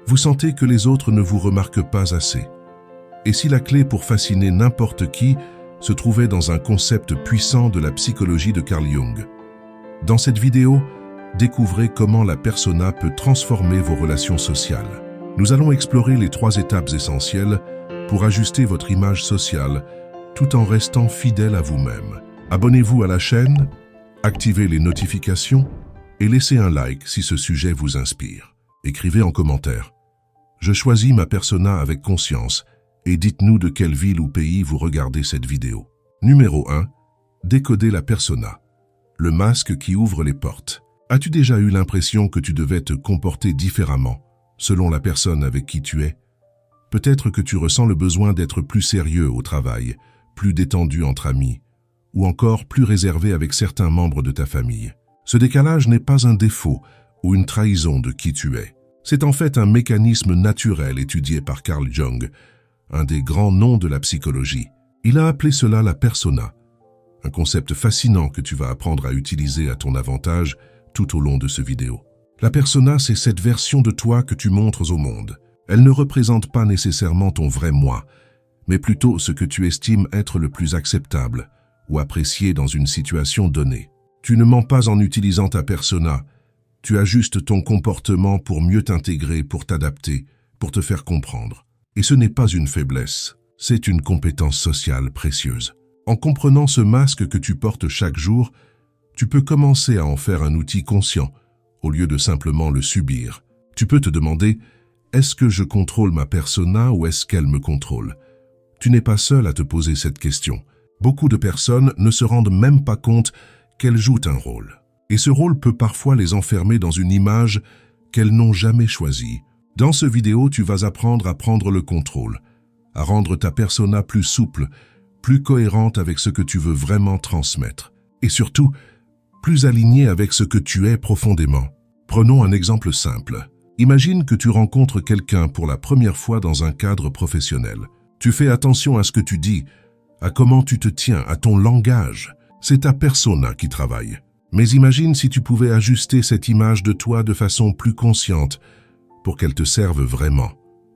Vous sentez que les autres ne vous remarquent pas assez. Et si la clé pour fasciner n'importe qui se trouvait dans un concept puissant de la psychologie de Carl Jung? Dans cette vidéo, découvrez comment la persona peut transformer vos relations sociales. Nous allons explorer les 3 étapes essentielles pour ajuster votre image sociale tout en restant fidèle à vous-même. Abonnez-vous à la chaîne, activez les notifications et laissez un like si ce sujet vous inspire. Écrivez en commentaire. Je choisis ma persona avec conscience et dites-nous de quelle ville ou pays vous regardez cette vidéo. Numéro 1. Décoder la persona. Le masque qui ouvre les portes. As-tu déjà eu l'impression que tu devais te comporter différemment selon la personne avec qui tu es? Peut-être que tu ressens le besoin d'être plus sérieux au travail, plus détendu entre amis, ou encore plus réservé avec certains membres de ta famille. Ce décalage n'est pas un défaut ou une trahison de qui tu es. C'est en fait un mécanisme naturel étudié par Carl Jung, un des grands noms de la psychologie. Il a appelé cela la persona, un concept fascinant que tu vas apprendre à utiliser à ton avantage tout au long de ce vidéo. La persona, c'est cette version de toi que tu montres au monde. Elle ne représente pas nécessairement ton vrai moi, mais plutôt ce que tu estimes être le plus acceptable ou apprécié dans une situation donnée. Tu ne mens pas en utilisant ta persona, tu ajustes ton comportement pour mieux t'intégrer, pour t'adapter, pour te faire comprendre. Et ce n'est pas une faiblesse, c'est une compétence sociale précieuse. En comprenant ce masque que tu portes chaque jour, tu peux commencer à en faire un outil conscient, au lieu de simplement le subir. Tu peux te demander, est-ce que je contrôle ma persona ou est-ce qu'elle me contrôle? Tu n'es pas seul à te poser cette question. Beaucoup de personnes ne se rendent même pas compte qu'elles jouent un rôle. Et ce rôle peut parfois les enfermer dans une image qu'elles n'ont jamais choisie. Dans ce vidéo, tu vas apprendre à prendre le contrôle, à rendre ta persona plus souple, plus cohérente avec ce que tu veux vraiment transmettre. Et surtout, plus alignée avec ce que tu es profondément. Prenons un exemple simple. Imagine que tu rencontres quelqu'un pour la première fois dans un cadre professionnel. Tu fais attention à ce que tu dis, à comment tu te tiens, à ton langage. C'est ta persona qui travaille. Mais imagine si tu pouvais ajuster cette image de toi de façon plus consciente pour qu'elle te serve vraiment,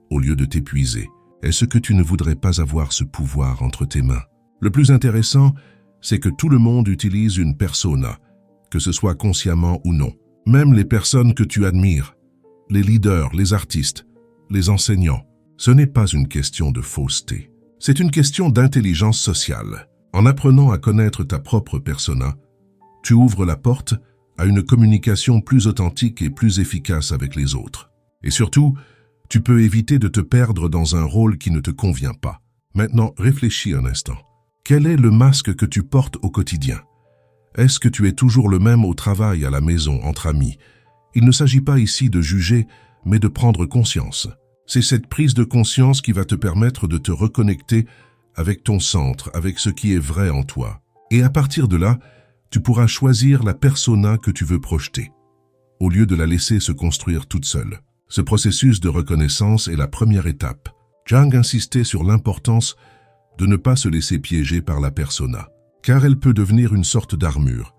au lieu de t'épuiser. Est-ce que tu ne voudrais pas avoir ce pouvoir entre tes mains? Le plus intéressant, c'est que tout le monde utilise une persona, que ce soit consciemment ou non. Même les personnes que tu admires, les leaders, les artistes, les enseignants. Ce n'est pas une question de fausseté. C'est une question d'intelligence sociale. En apprenant à connaître ta propre persona, tu ouvres la porte à une communication plus authentique et plus efficace avec les autres. Et surtout, tu peux éviter de te perdre dans un rôle qui ne te convient pas. Maintenant, réfléchis un instant. Quel est le masque que tu portes au quotidien? Est-ce que tu es toujours le même au travail, à la maison, entre amis? Il ne s'agit pas ici de juger, mais de prendre conscience. C'est cette prise de conscience qui va te permettre de te reconnecter avec ton centre, avec ce qui est vrai en toi. Et à partir de là, tu pourras choisir la persona que tu veux projeter, au lieu de la laisser se construire toute seule. Ce processus de reconnaissance est la première étape. Jung insistait sur l'importance de ne pas se laisser piéger par la persona, car elle peut devenir une sorte d'armure,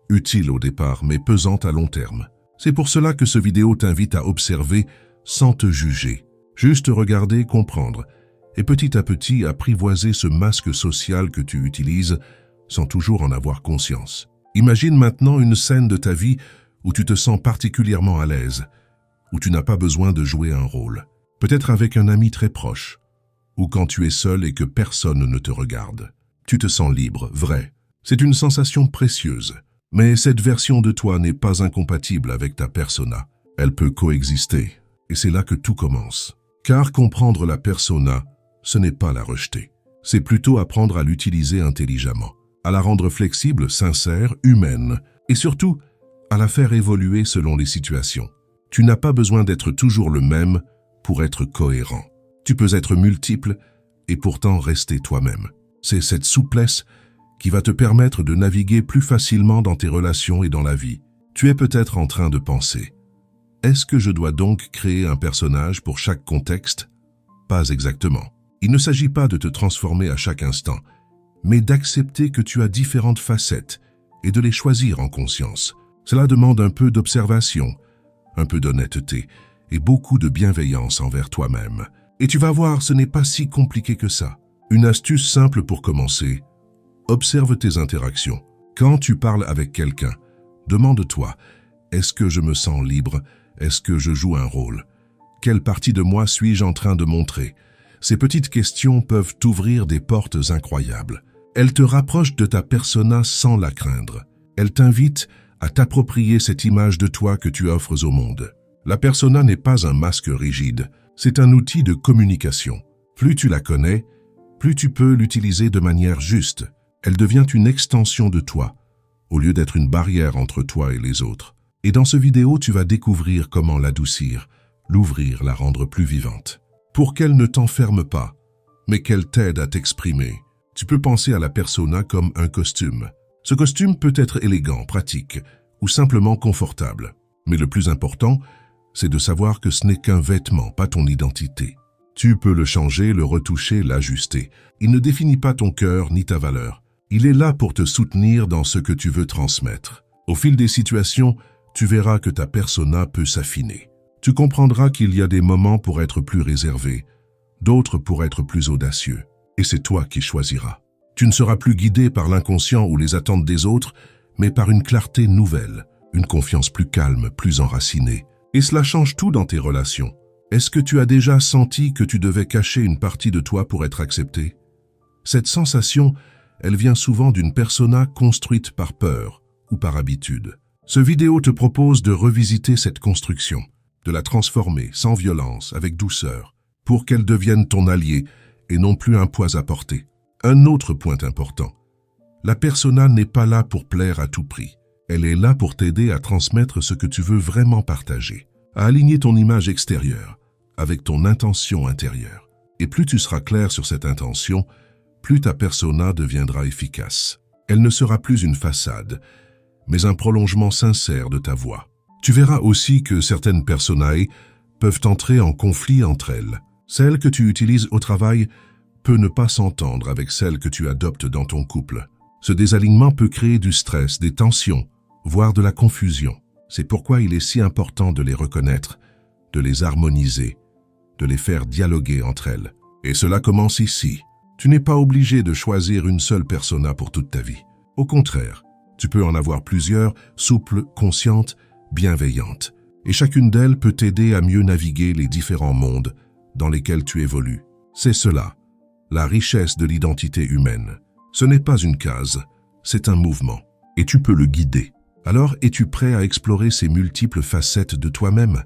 utile au départ mais pesante à long terme. C'est pour cela que ce vidéo t'invite à observer sans te juger, juste regarder, comprendre, et petit à petit apprivoiser ce masque social que tu utilises sans toujours en avoir conscience. Imagine maintenant une scène de ta vie où tu te sens particulièrement à l'aise, où tu n'as pas besoin de jouer un rôle, peut-être avec un ami très proche, ou quand tu es seul et que personne ne te regarde. Tu te sens libre, vrai. C'est une sensation précieuse, mais cette version de toi n'est pas incompatible avec ta persona. Elle peut coexister, et c'est là que tout commence. Car comprendre la persona, ce n'est pas la rejeter. C'est plutôt apprendre à l'utiliser intelligemment, à la rendre flexible, sincère, humaine, et surtout, à la faire évoluer selon les situations. Tu n'as pas besoin d'être toujours le même pour être cohérent. Tu peux être multiple et pourtant rester toi-même. C'est cette souplesse qui va te permettre de naviguer plus facilement dans tes relations et dans la vie. Tu es peut-être en train de penser, est-ce que je dois donc créer un personnage pour chaque contexte? Pas exactement. Il ne s'agit pas de te transformer à chaque instant, mais d'accepter que tu as différentes facettes et de les choisir en conscience. Cela demande un peu d'observation, un peu d'honnêteté et beaucoup de bienveillance envers toi-même. Et tu vas voir, ce n'est pas si compliqué que ça. Une astuce simple pour commencer. Observe tes interactions. Quand tu parles avec quelqu'un, demande-toi, est-ce que je me sens libre? Est-ce que je joue un rôle? Quelle partie de moi suis-je en train de montrer? Ces petites questions peuvent t'ouvrir des portes incroyables. Elles te rapprochent de ta persona sans la craindre. Elles t'invitent à t'approprier cette image de toi que tu offres au monde. La persona n'est pas un masque rigide, c'est un outil de communication. Plus tu la connais, plus tu peux l'utiliser de manière juste. Elle devient une extension de toi, au lieu d'être une barrière entre toi et les autres. Et dans ce vidéo, tu vas découvrir comment l'adoucir, l'ouvrir, la rendre plus vivante. Pour qu'elle ne t'enferme pas, mais qu'elle t'aide à t'exprimer. Tu peux penser à la persona comme un costume. Ce costume peut être élégant, pratique ou simplement confortable. Mais le plus important, c'est de savoir que ce n'est qu'un vêtement, pas ton identité. Tu peux le changer, le retoucher, l'ajuster. Il ne définit pas ton cœur ni ta valeur. Il est là pour te soutenir dans ce que tu veux transmettre. Au fil des situations, tu verras que ta persona peut s'affiner. Tu comprendras qu'il y a des moments pour être plus réservé, d'autres pour être plus audacieux. Et c'est toi qui choisiras. Tu ne seras plus guidé par l'inconscient ou les attentes des autres, mais par une clarté nouvelle, une confiance plus calme, plus enracinée. Et cela change tout dans tes relations. Est-ce que tu as déjà senti que tu devais cacher une partie de toi pour être accepté? Cette sensation, elle vient souvent d'une persona construite par peur ou par habitude. Ce vidéo te propose de revisiter cette construction, de la transformer sans violence, avec douceur, pour qu'elle devienne ton allié et non plus un poids à porter. Un autre point important. La persona n'est pas là pour plaire à tout prix. Elle est là pour t'aider à transmettre ce que tu veux vraiment partager, à aligner ton image extérieure avec ton intention intérieure. Et plus tu seras clair sur cette intention, plus ta persona deviendra efficace. Elle ne sera plus une façade, mais un prolongement sincère de ta voix. Tu verras aussi que certaines personae peuvent entrer en conflit entre elles. Celle que tu utilises au travail peut ne pas s'entendre avec celle que tu adoptes dans ton couple. Ce désalignement peut créer du stress, des tensions, voire de la confusion. C'est pourquoi il est si important de les reconnaître, de les harmoniser, de les faire dialoguer entre elles. Et cela commence ici. Tu n'es pas obligé de choisir une seule persona pour toute ta vie. Au contraire, tu peux en avoir plusieurs, souples, conscientes, bienveillantes. Et chacune d'elles peut t'aider à mieux naviguer les différents mondes dans lesquels tu évolues. C'est cela, la richesse de l'identité humaine. Ce n'est pas une case, c'est un mouvement. Et tu peux le guider. Alors, es-tu prêt à explorer ces multiples facettes de toi-même?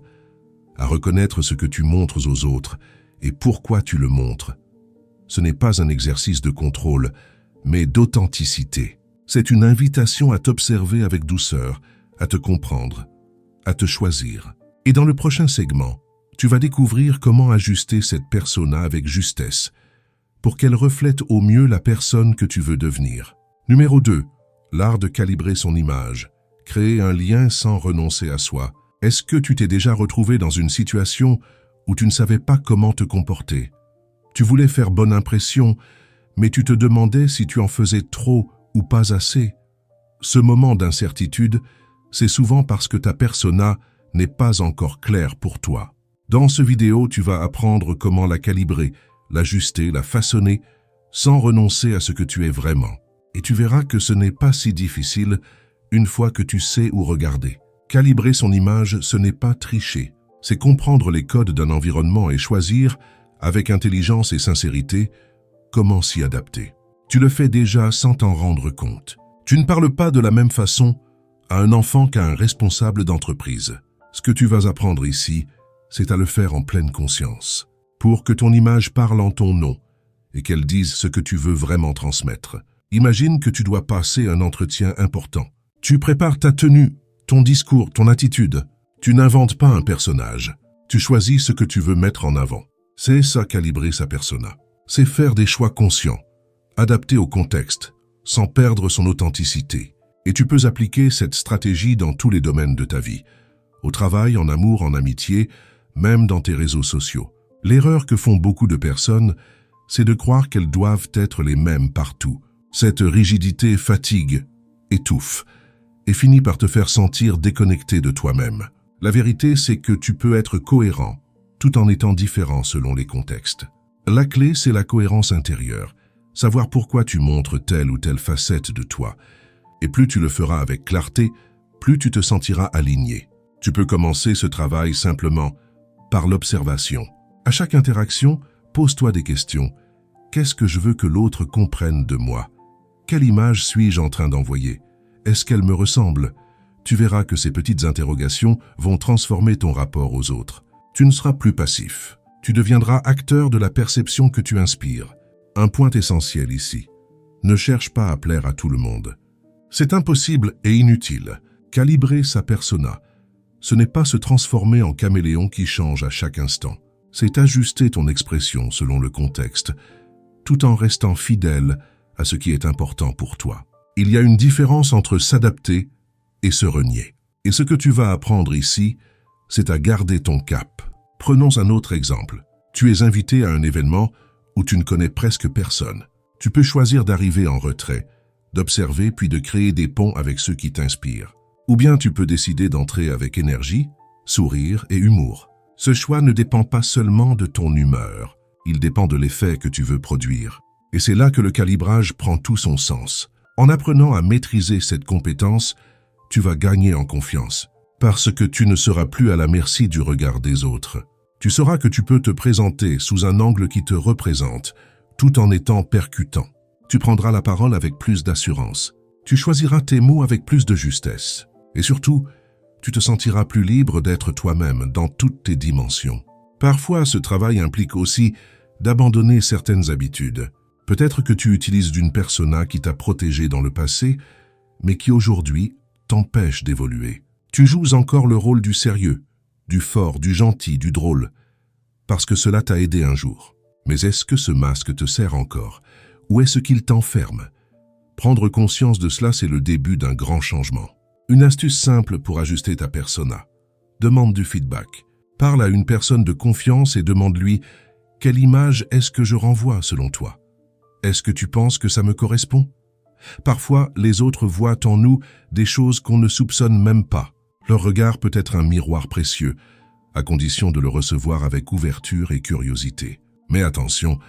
À reconnaître ce que tu montres aux autres et pourquoi tu le montres? Ce n'est pas un exercice de contrôle, mais d'authenticité. C'est une invitation à t'observer avec douceur, à te comprendre, à te choisir. Et dans le prochain segment, tu vas découvrir comment ajuster cette persona avec justesse pour qu'elle reflète au mieux la personne que tu veux devenir. Numéro 2. L'art de calibrer son image. Créer un lien sans renoncer à soi. Est-ce que tu t'es déjà retrouvé dans une situation où tu ne savais pas comment te comporter? Tu voulais faire bonne impression, mais tu te demandais si tu en faisais trop ou pas assez. Ce moment d'incertitude, c'est souvent parce que ta persona n'est pas encore claire pour toi. Dans ce vidéo, tu vas apprendre comment la calibrer, l'ajuster, la façonner, sans renoncer à ce que tu es vraiment. Et tu verras que ce n'est pas si difficile une fois que tu sais où regarder. Calibrer son image, ce n'est pas tricher. C'est comprendre les codes d'un environnement et choisir, avec intelligence et sincérité, comment s'y adapter. Tu le fais déjà sans t'en rendre compte. Tu ne parles pas de la même façon à un enfant qu'à un responsable d'entreprise. Ce que tu vas apprendre ici, c'est à le faire en pleine conscience, pour que ton image parle en ton nom et qu'elle dise ce que tu veux vraiment transmettre. Imagine que tu dois passer un entretien important. Tu prépares ta tenue, ton discours, ton attitude. Tu n'inventes pas un personnage. Tu choisis ce que tu veux mettre en avant. C'est ça, calibrer sa persona. C'est faire des choix conscients, adaptés au contexte, sans perdre son authenticité. Et tu peux appliquer cette stratégie dans tous les domaines de ta vie. Au travail, en amour, en amitié, même dans tes réseaux sociaux. L'erreur que font beaucoup de personnes, c'est de croire qu'elles doivent être les mêmes partout. Cette rigidité fatigue, étouffe, et finit par te faire sentir déconnecté de toi-même. La vérité, c'est que tu peux être cohérent, tout en étant différent selon les contextes. La clé, c'est la cohérence intérieure, savoir pourquoi tu montres telle ou telle facette de toi. Et plus tu le feras avec clarté, plus tu te sentiras aligné. Tu peux commencer ce travail simplement par l'observation. À chaque interaction, pose-toi des questions. Qu'est-ce que je veux que l'autre comprenne de moi? Quelle image suis-je en train d'envoyer? Est-ce qu'elle me ressemble? Tu verras que ces petites interrogations vont transformer ton rapport aux autres. Tu ne seras plus passif. Tu deviendras acteur de la perception que tu inspires. Un point essentiel ici. Ne cherche pas à plaire à tout le monde. C'est impossible et inutile. Calibrer sa persona, ce n'est pas se transformer en caméléon qui change à chaque instant. C'est ajuster ton expression selon le contexte, tout en restant fidèle à ce qui est important pour toi. Il y a une différence entre s'adapter et se renier. Et ce que tu vas apprendre ici, c'est à garder ton cap. Prenons un autre exemple. Tu es invité à un événement où tu ne connais presque personne. Tu peux choisir d'arriver en retrait, d'observer puis de créer des ponts avec ceux qui t'inspirent. Ou bien tu peux décider d'entrer avec énergie, sourire et humour. Ce choix ne dépend pas seulement de ton humeur, il dépend de l'effet que tu veux produire. Et c'est là que le calibrage prend tout son sens. En apprenant à maîtriser cette compétence, tu vas gagner en confiance, parce que tu ne seras plus à la merci du regard des autres. Tu sauras que tu peux te présenter sous un angle qui te représente, tout en étant percutant. Tu prendras la parole avec plus d'assurance. Tu choisiras tes mots avec plus de justesse. Et surtout, tu te sentiras plus libre d'être toi-même dans toutes tes dimensions. Parfois, ce travail implique aussi d'abandonner certaines habitudes. Peut-être que tu utilises d'une persona qui t'a protégé dans le passé, mais qui aujourd'hui t'empêche d'évoluer. Tu joues encore le rôle du sérieux, du fort, du gentil, du drôle, parce que cela t'a aidé un jour. Mais est-ce que ce masque te sert encore, ou est-ce qu'il t'enferme? Prendre conscience de cela, c'est le début d'un grand changement. Une astuce simple pour ajuster ta persona. Demande du feedback. Parle à une personne de confiance et demande-lui « Quelle image est-ce que je renvoie selon toi? Est-ce que tu penses que ça me correspond ?» Parfois, les autres voient en nous des choses qu'on ne soupçonne même pas. Leur regard peut être un miroir précieux, à condition de le recevoir avec ouverture et curiosité. Mais attention,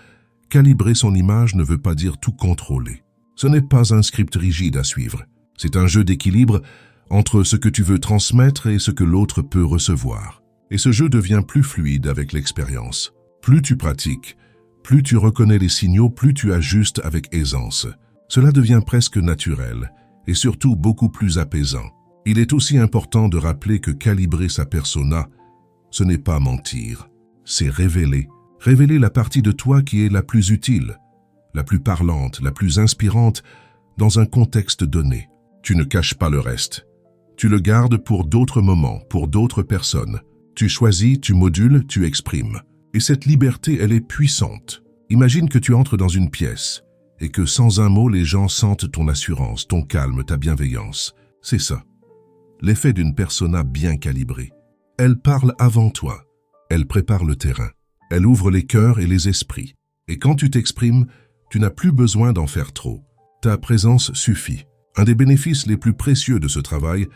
calibrer son image ne veut pas dire tout contrôler. Ce n'est pas un script rigide à suivre. C'est un jeu d'équilibre entre ce que tu veux transmettre et ce que l'autre peut recevoir. Et ce jeu devient plus fluide avec l'expérience. Plus tu pratiques, plus tu reconnais les signaux, plus tu ajustes avec aisance. Cela devient presque naturel et surtout beaucoup plus apaisant. Il est aussi important de rappeler que calibrer sa persona, ce n'est pas mentir, c'est révéler. Révéler la partie de toi qui est la plus utile, la plus parlante, la plus inspirante dans un contexte donné. Tu ne caches pas le reste. Tu le gardes pour d'autres moments, pour d'autres personnes. Tu choisis, tu modules, tu exprimes. Et cette liberté, elle est puissante. Imagine que tu entres dans une pièce et que sans un mot, les gens sentent ton assurance, ton calme, ta bienveillance. C'est ça. L'effet d'une persona bien calibrée. Elle parle avant toi. Elle prépare le terrain. Elle ouvre les cœurs et les esprits. Et quand tu t'exprimes, tu n'as plus besoin d'en faire trop. Ta présence suffit. Un des bénéfices les plus précieux de ce travail,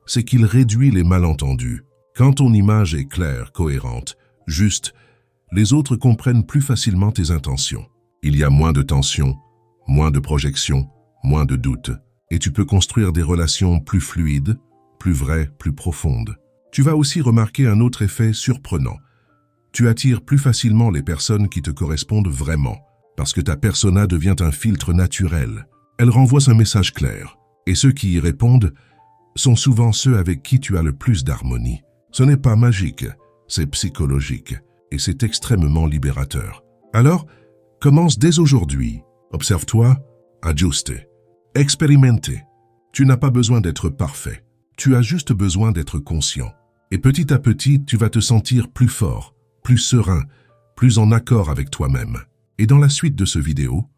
c'est qu'il réduit les malentendus. Quand ton image est claire, cohérente, juste, les autres comprennent plus facilement tes intentions. Il y a moins de tension, moins de projection, moins de doute, et tu peux construire des relations plus fluides, plus vraies, plus profondes. Tu vas aussi remarquer un autre effet surprenant. Tu attires plus facilement les personnes qui te correspondent vraiment, parce que ta persona devient un filtre naturel. Elle renvoie un message clair, et ceux qui y répondent sont souvent ceux avec qui tu as le plus d'harmonie. Ce n'est pas magique, c'est psychologique, et c'est extrêmement libérateur. Alors, commence dès aujourd'hui. Observe-toi, ajuste, expérimente. Tu n'as pas besoin d'être parfait, tu as juste besoin d'être conscient. Et petit à petit, tu vas te sentir plus fort, plus serein, plus en accord avec toi-même. Et dans la suite de ce vidéo,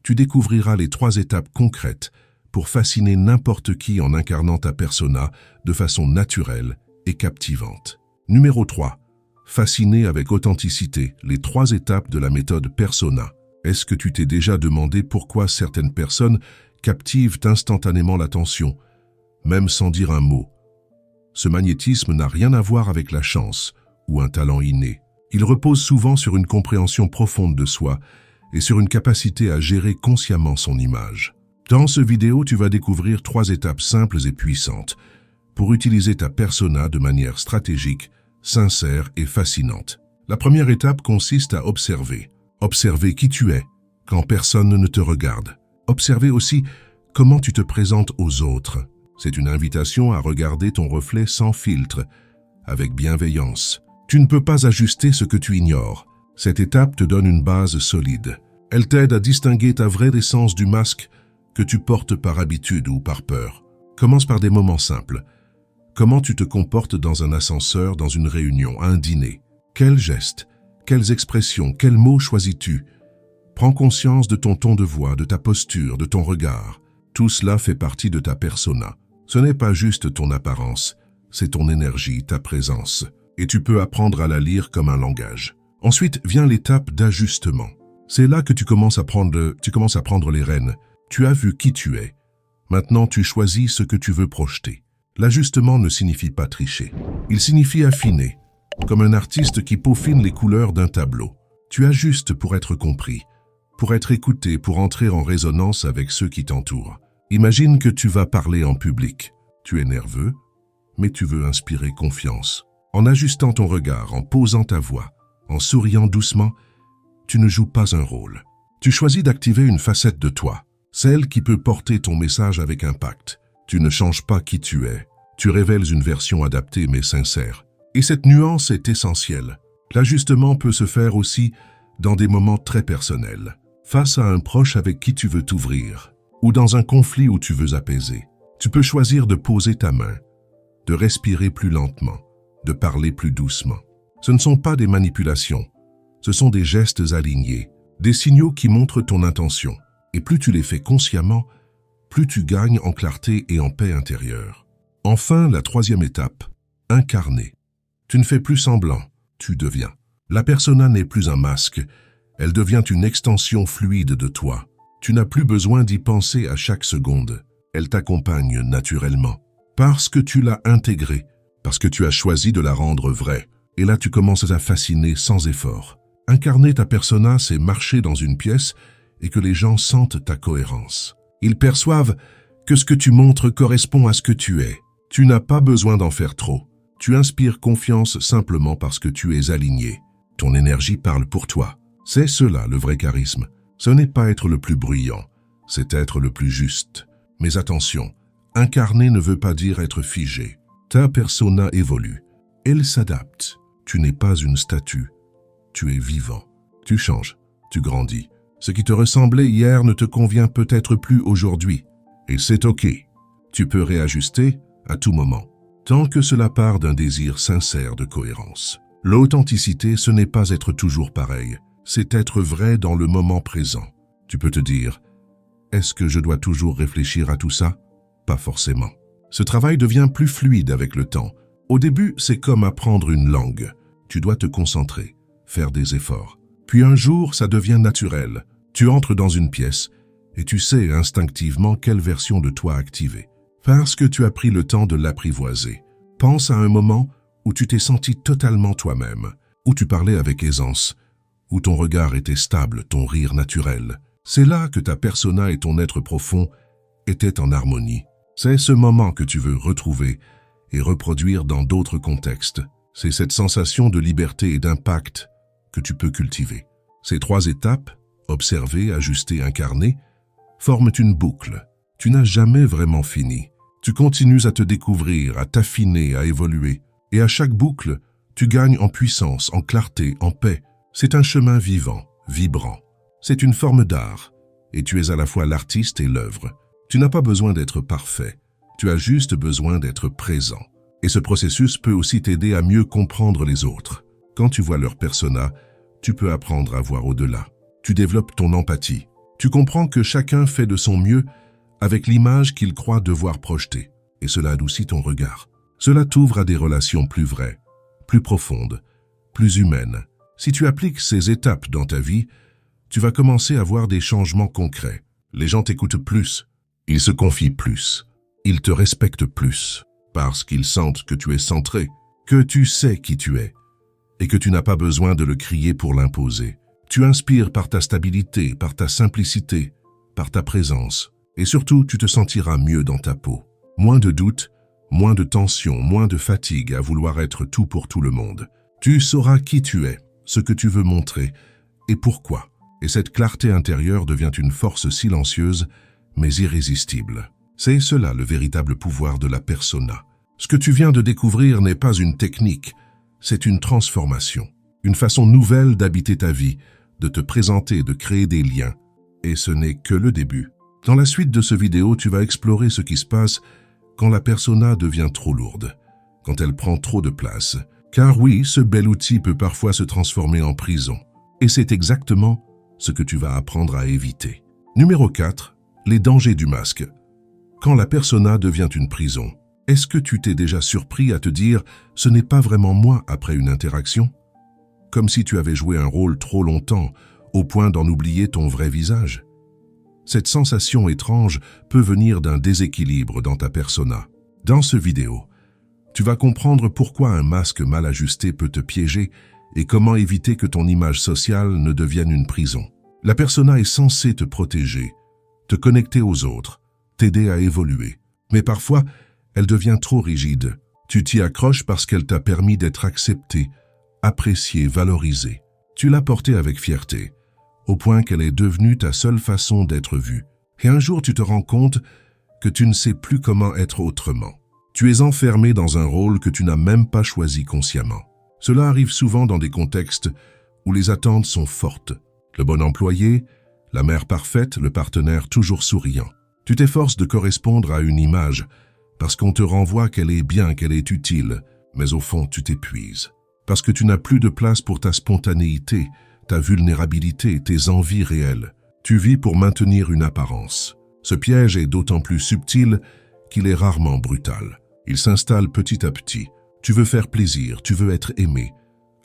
tu découvriras les 3 étapes concrètes pour fasciner n'importe qui en incarnant ta persona de façon naturelle et captivante. Numéro 3. Fasciner avec authenticité, les 3 étapes de la méthode persona. Est-ce que tu t'es déjà demandé pourquoi certaines personnes captivent instantanément l'attention, même sans dire un mot? Ce magnétisme n'a rien à voir avec la chance ou un talent inné. Il repose souvent sur une compréhension profonde de soi et sur une capacité à gérer consciemment son image. Dans ce vidéo, tu vas découvrir 3 étapes simples et puissantes pour utiliser ta persona de manière stratégique, sincère et fascinante. La première étape consiste à observer. Observer qui tu es quand personne ne te regarde. Observer aussi comment tu te présentes aux autres. C'est une invitation à regarder ton reflet sans filtre, avec bienveillance. Tu ne peux pas ajuster ce que tu ignores. Cette étape te donne une base solide. Elle t'aide à distinguer ta vraie essence du masque que tu portes par habitude ou par peur. Commence par des moments simples. Comment tu te comportes dans un ascenseur, dans une réunion, à un dîner? Quels gestes, quelles expressions, quels mots choisis-tu? Prends conscience de ton ton de voix, de ta posture, de ton regard. Tout cela fait partie de ta persona. Ce n'est pas juste ton apparence, c'est ton énergie, ta présence. Et tu peux apprendre à la lire comme un langage. Ensuite vient l'étape d'ajustement. C'est là que tu commences à prendre les rênes. Tu as vu qui tu es. Maintenant, tu choisis ce que tu veux projeter. L'ajustement ne signifie pas tricher. Il signifie affiner, comme un artiste qui peaufine les couleurs d'un tableau. Tu ajustes pour être compris, pour être écouté, pour entrer en résonance avec ceux qui t'entourent. Imagine que tu vas parler en public. Tu es nerveux, mais tu veux inspirer confiance. En ajustant ton regard, en posant ta voix, en souriant doucement, tu ne joues pas un rôle. Tu choisis d'activer une facette de toi, celle qui peut porter ton message avec impact. Tu ne changes pas qui tu es. Tu révèles une version adaptée mais sincère. Et cette nuance est essentielle. L'ajustement peut se faire aussi dans des moments très personnels, face à un proche avec qui tu veux t'ouvrir, ou dans un conflit où tu veux apaiser. Tu peux choisir de poser ta main, de respirer plus lentement, de parler plus doucement. Ce ne sont pas des manipulations, ce sont des gestes alignés, des signaux qui montrent ton intention. Et plus tu les fais consciemment, plus tu gagnes en clarté et en paix intérieure. Enfin, la 3e étape, incarner. Tu ne fais plus semblant, tu deviens. La persona n'est plus un masque, elle devient une extension fluide de toi. Tu n'as plus besoin d'y penser à chaque seconde. Elle t'accompagne naturellement. Parce que tu l'as intégrée, parce que tu as choisi de la rendre vraie. Et là, tu commences à fasciner sans effort. Incarner ta persona, c'est marcher dans une pièce et que les gens sentent ta cohérence. Ils perçoivent que ce que tu montres correspond à ce que tu es. Tu n'as pas besoin d'en faire trop. Tu inspires confiance simplement parce que tu es aligné. Ton énergie parle pour toi. C'est cela le vrai charisme. Ce n'est pas être le plus bruyant, c'est être le plus juste. Mais attention, incarner ne veut pas dire être figé. Ta persona évolue. Elle s'adapte. Tu n'es pas une statue. Tu es vivant. Tu changes. Tu grandis. Ce qui te ressemblait hier ne te convient peut-être plus aujourd'hui. Et c'est OK. Tu peux réajuster à tout moment, tant que cela part d'un désir sincère de cohérence. L'authenticité, ce n'est pas être toujours pareil, c'est être vrai dans le moment présent. Tu peux te dire, est-ce que je dois toujours réfléchir à tout ça? Pas forcément. Ce travail devient plus fluide avec le temps. Au début, c'est comme apprendre une langue. Tu dois te concentrer, faire des efforts. Puis un jour, ça devient naturel. Tu entres dans une pièce et tu sais instinctivement quelle version de toi activer. Parce que tu as pris le temps de l'apprivoiser. Pense à un moment où tu t'es senti totalement toi-même, où tu parlais avec aisance, où ton regard était stable, ton rire naturel. C'est là que ta persona et ton être profond étaient en harmonie. C'est ce moment que tu veux retrouver et reproduire dans d'autres contextes. C'est cette sensation de liberté et d'impact que tu peux cultiver. Ces 3 étapes, observer, ajuster, incarner, forment une boucle. Tu n'as jamais vraiment fini. Tu continues à te découvrir, à t'affiner, à évoluer. Et à chaque boucle, tu gagnes en puissance, en clarté, en paix. C'est un chemin vivant, vibrant. C'est une forme d'art. Et tu es à la fois l'artiste et l'œuvre. Tu n'as pas besoin d'être parfait. Tu as juste besoin d'être présent. Et ce processus peut aussi t'aider à mieux comprendre les autres. Quand tu vois leur persona, tu peux apprendre à voir au-delà. Tu développes ton empathie. Tu comprends que chacun fait de son mieux avec l'image qu'il croit devoir projeter. Et cela adoucit ton regard. Cela t'ouvre à des relations plus vraies, plus profondes, plus humaines. Si tu appliques ces étapes dans ta vie, tu vas commencer à voir des changements concrets. Les gens t'écoutent plus, ils se confient plus, ils te respectent plus. parce qu'ils sentent que tu es centré, que tu sais qui tu es, et que tu n'as pas besoin de le crier pour l'imposer. Tu inspires par ta stabilité, par ta simplicité, par ta présence, et surtout tu te sentiras mieux dans ta peau. Moins de doute, moins de tension, moins de fatigue à vouloir être tout pour tout le monde. Tu sauras qui tu es, ce que tu veux montrer, et pourquoi. Et cette clarté intérieure devient une force silencieuse, mais irrésistible. C'est cela le véritable pouvoir de la persona. Ce que tu viens de découvrir n'est pas une technique, c'est une transformation. Une façon nouvelle d'habiter ta vie, de te présenter, de créer des liens. Et ce n'est que le début. Dans la suite de ce vidéo, tu vas explorer ce qui se passe quand la persona devient trop lourde, quand elle prend trop de place. Car oui, ce bel outil peut parfois se transformer en prison. Et c'est exactement ce que tu vas apprendre à éviter. Numéro 4. Les dangers du masque. Quand la persona devient une prison, est-ce que tu t'es déjà surpris à te dire « ce n'est pas vraiment moi » après une interaction? Comme si tu avais joué un rôle trop longtemps, au point d'en oublier ton vrai visage. Cette sensation étrange peut venir d'un déséquilibre dans ta persona. Dans ce vidéo, tu vas comprendre pourquoi un masque mal ajusté peut te piéger et comment éviter que ton image sociale ne devienne une prison. La persona est censée te protéger, te connecter aux autres, t'aider à évoluer. Mais parfois, elle devient trop rigide. Tu t'y accroches parce qu'elle t'a permis d'être accepté, apprécié, valorisé. Tu l'as portée avec fierté, au point qu'elle est devenue ta seule façon d'être vue. Et un jour, tu te rends compte que tu ne sais plus comment être autrement. Tu es enfermé dans un rôle que tu n'as même pas choisi consciemment. Cela arrive souvent dans des contextes où les attentes sont fortes. Le bon employé, la mère parfaite, le partenaire toujours souriant. Tu t'efforces de correspondre à une image parce qu'on te renvoie qu'elle est bien, qu'elle est utile, mais au fond tu t'épuises. Parce que tu n'as plus de place pour ta spontanéité, ta vulnérabilité, tes envies réelles. Tu vis pour maintenir une apparence. Ce piège est d'autant plus subtil qu'il est rarement brutal. Il s'installe petit à petit. Tu veux faire plaisir, tu veux être aimé.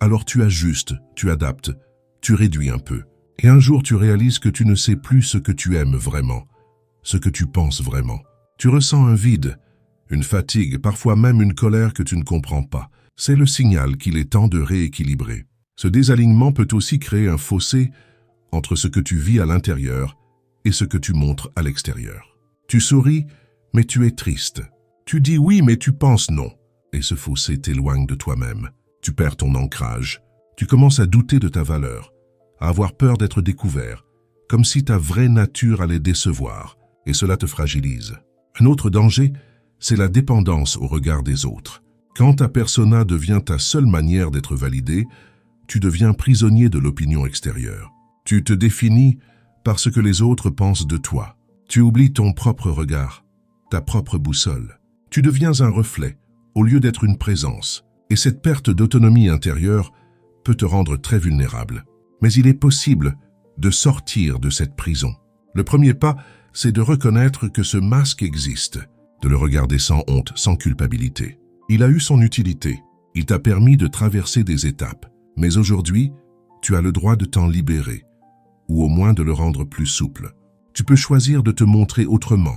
Alors tu ajustes, tu adaptes, tu réduis un peu. Et un jour tu réalises que tu ne sais plus ce que tu aimes vraiment, ce que tu penses vraiment. Tu ressens un vide, une fatigue, parfois même une colère que tu ne comprends pas. C'est le signal qu'il est temps de rééquilibrer. Ce désalignement peut aussi créer un fossé entre ce que tu vis à l'intérieur et ce que tu montres à l'extérieur. Tu souris, mais tu es triste. Tu dis oui, mais tu penses non. Et ce fossé t'éloigne de toi-même. Tu perds ton ancrage. Tu commences à douter de ta valeur, à avoir peur d'être découvert, comme si ta vraie nature allait décevoir, et cela te fragilise. Un autre danger, c'est la dépendance au regard des autres. Quand ta persona devient ta seule manière d'être validé, tu deviens prisonnier de l'opinion extérieure. Tu te définis par ce que les autres pensent de toi. Tu oublies ton propre regard, ta propre boussole. Tu deviens un reflet, au lieu d'être une présence. Et cette perte d'autonomie intérieure peut te rendre très vulnérable. Mais il est possible de sortir de cette prison. Le premier pas, c'est de reconnaître que ce masque existe, de le regarder sans honte, sans culpabilité. Il a eu son utilité. Il t'a permis de traverser des étapes. Mais aujourd'hui, tu as le droit de t'en libérer, ou au moins de le rendre plus souple. Tu peux choisir de te montrer autrement,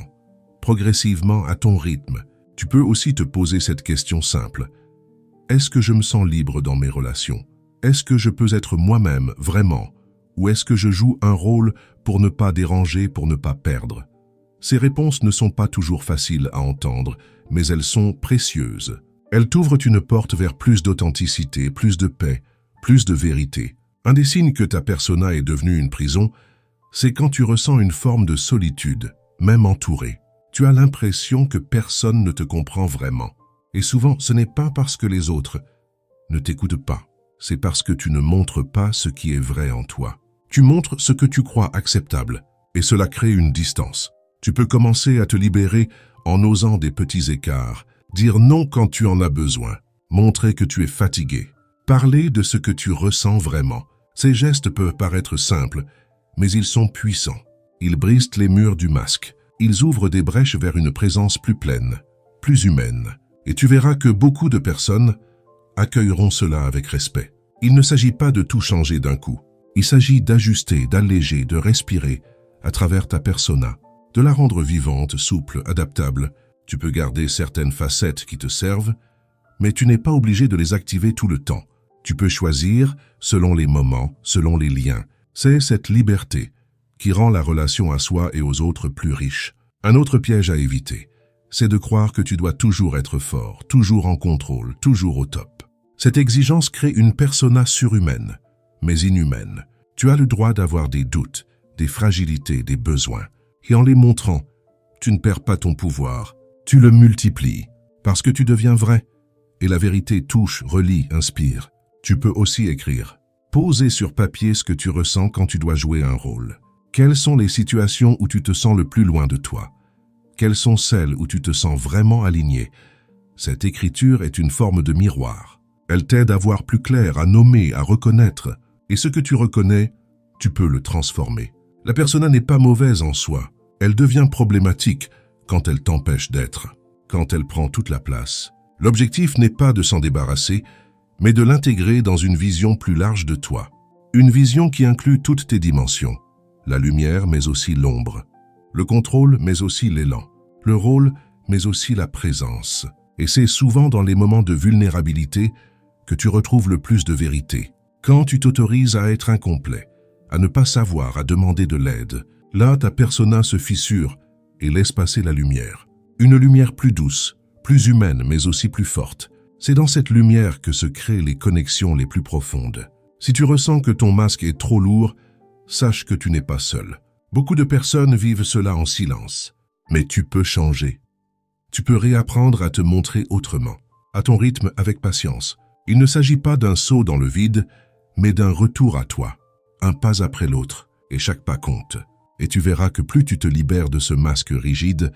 progressivement à ton rythme. Tu peux aussi te poser cette question simple. Est-ce que je me sens libre dans mes relations? Est-ce que je peux être moi-même, vraiment? Ou est-ce que je joue un rôle pour ne pas déranger, pour ne pas perdre? Ces réponses ne sont pas toujours faciles à entendre, mais elles sont précieuses. Elles t'ouvrent une porte vers plus d'authenticité, plus de paix, plus de vérité. Un des signes que ta persona est devenue une prison, c'est quand tu ressens une forme de solitude, même entouré. Tu as l'impression que personne ne te comprend vraiment. Et souvent, ce n'est pas parce que les autres ne t'écoutent pas. C'est parce que tu ne montres pas ce qui est vrai en toi. Tu montres ce que tu crois acceptable, et cela crée une distance. Tu peux commencer à te libérer en osant des petits écarts, dire non quand tu en as besoin, montrer que tu es fatigué, parler de ce que tu ressens vraiment. Ces gestes peuvent paraître simples, mais ils sont puissants. Ils brisent les murs du masque. Ils ouvrent des brèches vers une présence plus pleine, plus humaine. Et tu verras que beaucoup de personnes accueilleront cela avec respect. Il ne s'agit pas de tout changer d'un coup. Il s'agit d'ajuster, d'alléger, de respirer à travers ta persona, de la rendre vivante, souple, adaptable, Tu peux garder certaines facettes qui te servent, mais tu n'es pas obligé de les activer tout le temps. Tu peux choisir selon les moments, selon les liens. C'est cette liberté qui rend la relation à soi et aux autres plus riche. Un autre piège à éviter, c'est de croire que tu dois toujours être fort, toujours en contrôle, toujours au top. Cette exigence crée une persona surhumaine, mais inhumaine. Tu as le droit d'avoir des doutes, des fragilités, des besoins. Et en les montrant, tu ne perds pas ton pouvoir, tu le multiplies, parce que tu deviens vrai. Et la vérité touche, relie, inspire. Tu peux aussi écrire. Poser sur papier ce que tu ressens quand tu dois jouer un rôle. Quelles sont les situations où tu te sens le plus loin de toi? Quelles sont celles où tu te sens vraiment aligné? Cette écriture est une forme de miroir. Elle t'aide à voir plus clair, à nommer, à reconnaître. Et ce que tu reconnais, tu peux le transformer. La persona n'est pas mauvaise en soi. Elle devient problématique quand elle t'empêche d'être, quand elle prend toute la place. L'objectif n'est pas de s'en débarrasser, mais de l'intégrer dans une vision plus large de toi. Une vision qui inclut toutes tes dimensions. La lumière, mais aussi l'ombre. Le contrôle, mais aussi l'élan. Le rôle, mais aussi la présence. Et c'est souvent dans les moments de vulnérabilité que tu retrouves le plus de vérité. Quand tu t'autorises à être incomplet, à ne pas savoir, à demander de l'aide, là ta persona se fissure et laisse passer la lumière. Une lumière plus douce, plus humaine, mais aussi plus forte. C'est dans cette lumière que se créent les connexions les plus profondes. Si tu ressens que ton masque est trop lourd, sache que tu n'es pas seul. Beaucoup de personnes vivent cela en silence. Mais tu peux changer. Tu peux réapprendre à te montrer autrement, à ton rythme avec patience. Il ne s'agit pas d'un saut dans le vide, mais d'un retour à toi, un pas après l'autre, et chaque pas compte. Et tu verras que plus tu te libères de ce masque rigide,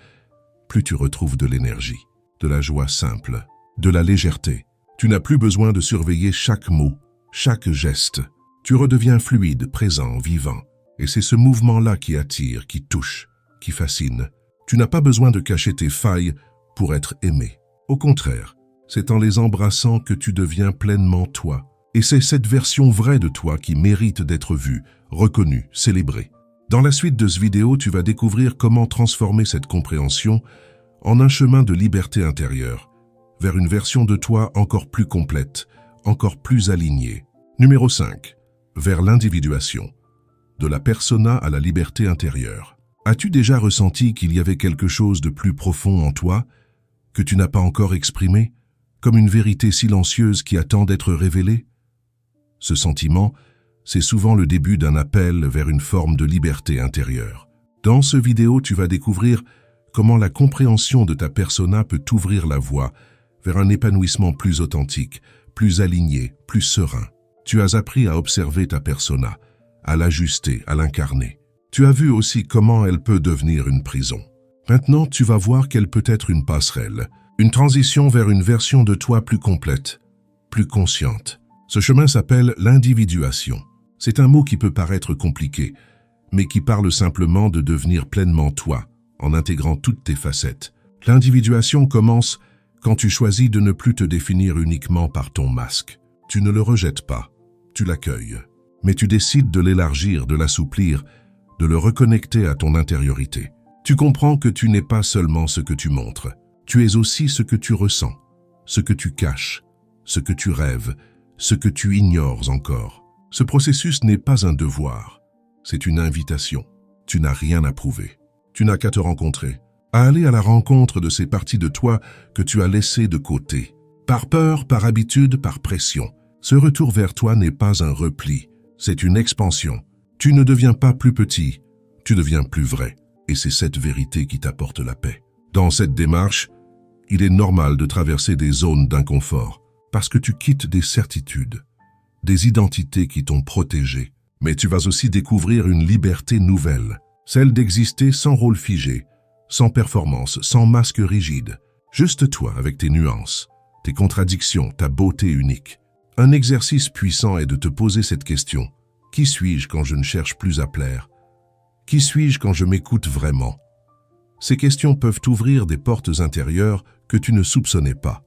plus tu retrouves de l'énergie, de la joie simple, de la légèreté. Tu n'as plus besoin de surveiller chaque mot, chaque geste. Tu redeviens fluide, présent, vivant. Et c'est ce mouvement-là qui attire, qui touche, qui fascine. Tu n'as pas besoin de cacher tes failles pour être aimé. Au contraire, c'est en les embrassant que tu deviens pleinement toi. Et c'est cette version vraie de toi qui mérite d'être vue, reconnue, célébrée. Dans la suite de ce vidéo, tu vas découvrir comment transformer cette compréhension en un chemin de liberté intérieure, vers une version de toi encore plus complète, encore plus alignée. Numéro 5. Vers l'individuation. De la persona à la liberté intérieure. As-tu déjà ressenti qu'il y avait quelque chose de plus profond en toi, que tu n'as pas encore exprimé, comme une vérité silencieuse qui attend d'être révélée? Ce sentiment, c'est souvent le début d'un appel vers une forme de liberté intérieure. Dans ce vidéo, tu vas découvrir comment la compréhension de ta persona peut t'ouvrir la voie vers un épanouissement plus authentique, plus aligné, plus serein. Tu as appris à observer ta persona, à l'ajuster, à l'incarner. Tu as vu aussi comment elle peut devenir une prison. Maintenant, tu vas voir qu'elle peut être une passerelle, une transition vers une version de toi plus complète, plus consciente. Ce chemin s'appelle l'individuation. C'est un mot qui peut paraître compliqué, mais qui parle simplement de devenir pleinement toi, en intégrant toutes tes facettes. L'individuation commence quand tu choisis de ne plus te définir uniquement par ton masque. Tu ne le rejettes pas, tu l'accueilles, mais tu décides de l'élargir, de l'assouplir, de le reconnecter à ton intériorité. Tu comprends que tu n'es pas seulement ce que tu montres, tu es aussi ce que tu ressens, ce que tu caches, ce que tu rêves, ce que tu ignores encore. Ce processus n'est pas un devoir, c'est une invitation. Tu n'as rien à prouver, tu n'as qu'à te rencontrer, à aller à la rencontre de ces parties de toi que tu as laissées de côté. Par peur, par habitude, par pression. Ce retour vers toi n'est pas un repli, c'est une expansion. Tu ne deviens pas plus petit, tu deviens plus vrai. Et c'est cette vérité qui t'apporte la paix. Dans cette démarche, il est normal de traverser des zones d'inconfort, parce que tu quittes des certitudes, des identités qui t'ont protégé. Mais tu vas aussi découvrir une liberté nouvelle, celle d'exister sans rôle figé, sans performance, sans masque rigide. Juste toi avec tes nuances, tes contradictions, ta beauté unique. Un exercice puissant est de te poser cette question. Qui suis-je quand je ne cherche plus à plaire? Qui suis-je quand je m'écoute vraiment? Ces questions peuvent t'ouvrir des portes intérieures que tu ne soupçonnais pas.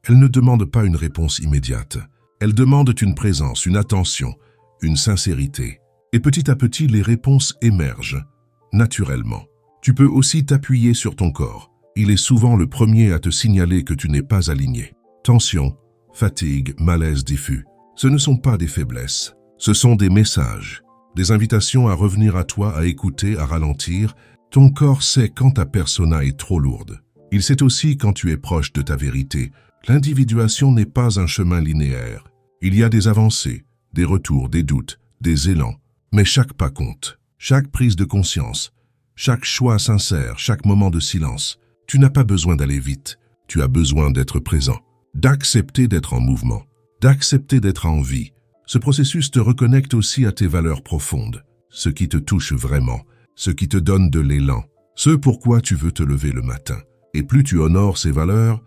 Elles ne demandent pas une réponse immédiate. Elles demandent une présence, une attention, une sincérité. Et petit à petit, les réponses émergent, naturellement. Tu peux aussi t'appuyer sur ton corps. il est souvent le premier à te signaler que tu n'es pas aligné. Tension, fatigue, malaise diffus. Ce ne sont pas des faiblesses, ce sont des messages, des invitations à revenir à toi, à écouter, à ralentir. Ton corps sait quand ta persona est trop lourde. Il sait aussi quand tu es proche de ta vérité. L'individuation n'est pas un chemin linéaire. Il y a des avancées, des retours, des doutes, des élans. Mais chaque pas compte, chaque prise de conscience, chaque choix sincère, chaque moment de silence. Tu n'as pas besoin d'aller vite, tu as besoin d'être présent, d'accepter d'être en mouvement, d'accepter d'être en vie. Ce processus te reconnecte aussi à tes valeurs profondes, ce qui te touche vraiment, ce qui te donne de l'élan, ce pourquoi tu veux te lever le matin. Et plus tu honores ces valeurs,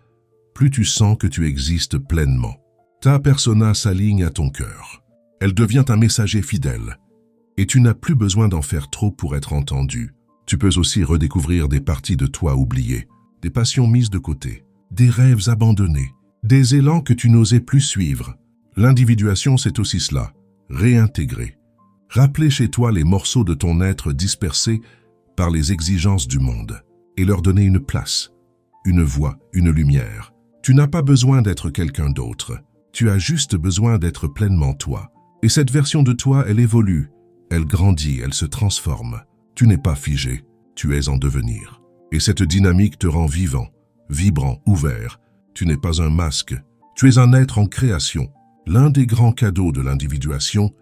plus tu sens que tu existes pleinement. Ta persona s'aligne à ton cœur. Elle devient un messager fidèle. Et tu n'as plus besoin d'en faire trop pour être entendu. Tu peux aussi redécouvrir des parties de toi oubliées, des passions mises de côté, des rêves abandonnés, des élans que tu n'osais plus suivre. L'individuation, c'est aussi cela, réintégrer. Rappeler chez toi les morceaux de ton être dispersés par les exigences du monde et leur donner une place, une voix, une lumière. Tu n'as pas besoin d'être quelqu'un d'autre. Tu as juste besoin d'être pleinement toi. Et cette version de toi, elle évolue, elle grandit, elle se transforme. Tu n'es pas figé, tu es en devenir. Et cette dynamique te rend vivant, vibrant, ouvert. Tu n'es pas un masque, tu es un être en création. L'un des grands cadeaux de l'individuation,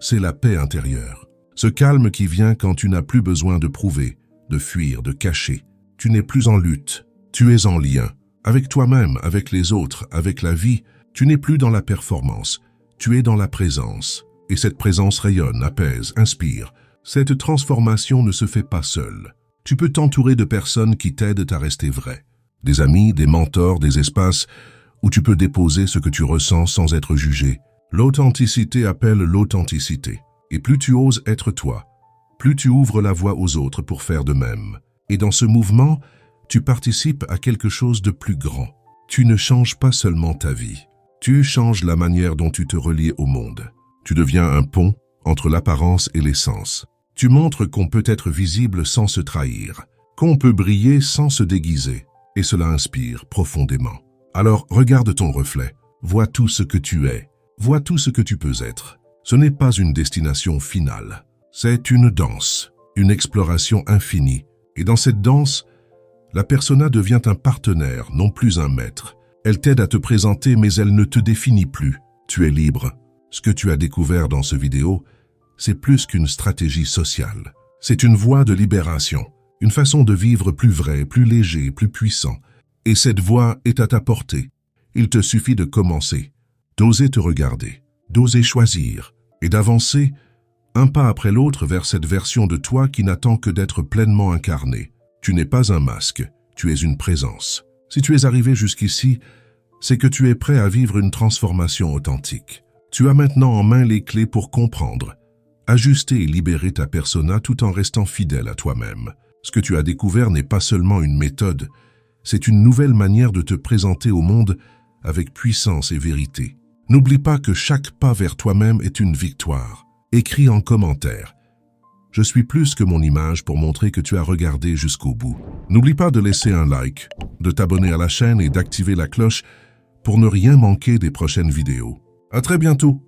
c'est la paix intérieure. Ce calme qui vient quand tu n'as plus besoin de prouver, de fuir, de cacher. Tu n'es plus en lutte, tu es en lien. Avec toi-même, avec les autres, avec la vie. Tu n'es plus dans la performance, tu es dans la présence. Et cette présence rayonne, apaise, inspire. Cette transformation ne se fait pas seule. Tu peux t'entourer de personnes qui t'aident à rester vrai. Des amis, des mentors, des espaces où tu peux déposer ce que tu ressens sans être jugé. L'authenticité appelle l'authenticité. Et plus tu oses être toi, plus tu ouvres la voie aux autres pour faire de même. Et dans ce mouvement, tu participes à quelque chose de plus grand. Tu ne changes pas seulement ta vie. Tu changes la manière dont tu te relis au monde. Tu deviens un pont entre l'apparence et l'essence. Tu montres qu'on peut être visible sans se trahir, qu'on peut briller sans se déguiser. Et cela inspire profondément. Alors regarde ton reflet, vois tout ce que tu es, vois tout ce que tu peux être. Ce n'est pas une destination finale, c'est une danse, une exploration infinie. Et dans cette danse, la persona devient un partenaire, non plus un maître. Elle t'aide à te présenter, mais elle ne te définit plus. Tu es libre. Ce que tu as découvert dans ce vidéo, c'est plus qu'une stratégie sociale. C'est une voie de libération, une façon de vivre plus vrai, plus léger, plus puissant. Et cette voie est à ta portée. Il te suffit de commencer, d'oser te regarder, d'oser choisir et d'avancer un pas après l'autre vers cette version de toi qui n'attend que d'être pleinement incarnée. Tu n'es pas un masque, tu es une présence. Si tu es arrivé jusqu'ici, c'est que tu es prêt à vivre une transformation authentique. Tu as maintenant en main les clés pour comprendre, ajuster et libérer ta persona tout en restant fidèle à toi-même. Ce que tu as découvert n'est pas seulement une méthode, c'est une nouvelle manière de te présenter au monde avec puissance et vérité. N'oublie pas que chaque pas vers toi-même est une victoire. Écris en commentaire. Je suis plus que mon image pour montrer que tu as regardé jusqu'au bout. N'oublie pas de laisser un like, de t'abonner à la chaîne et d'activer la cloche pour ne rien manquer des prochaines vidéos. À très bientôt!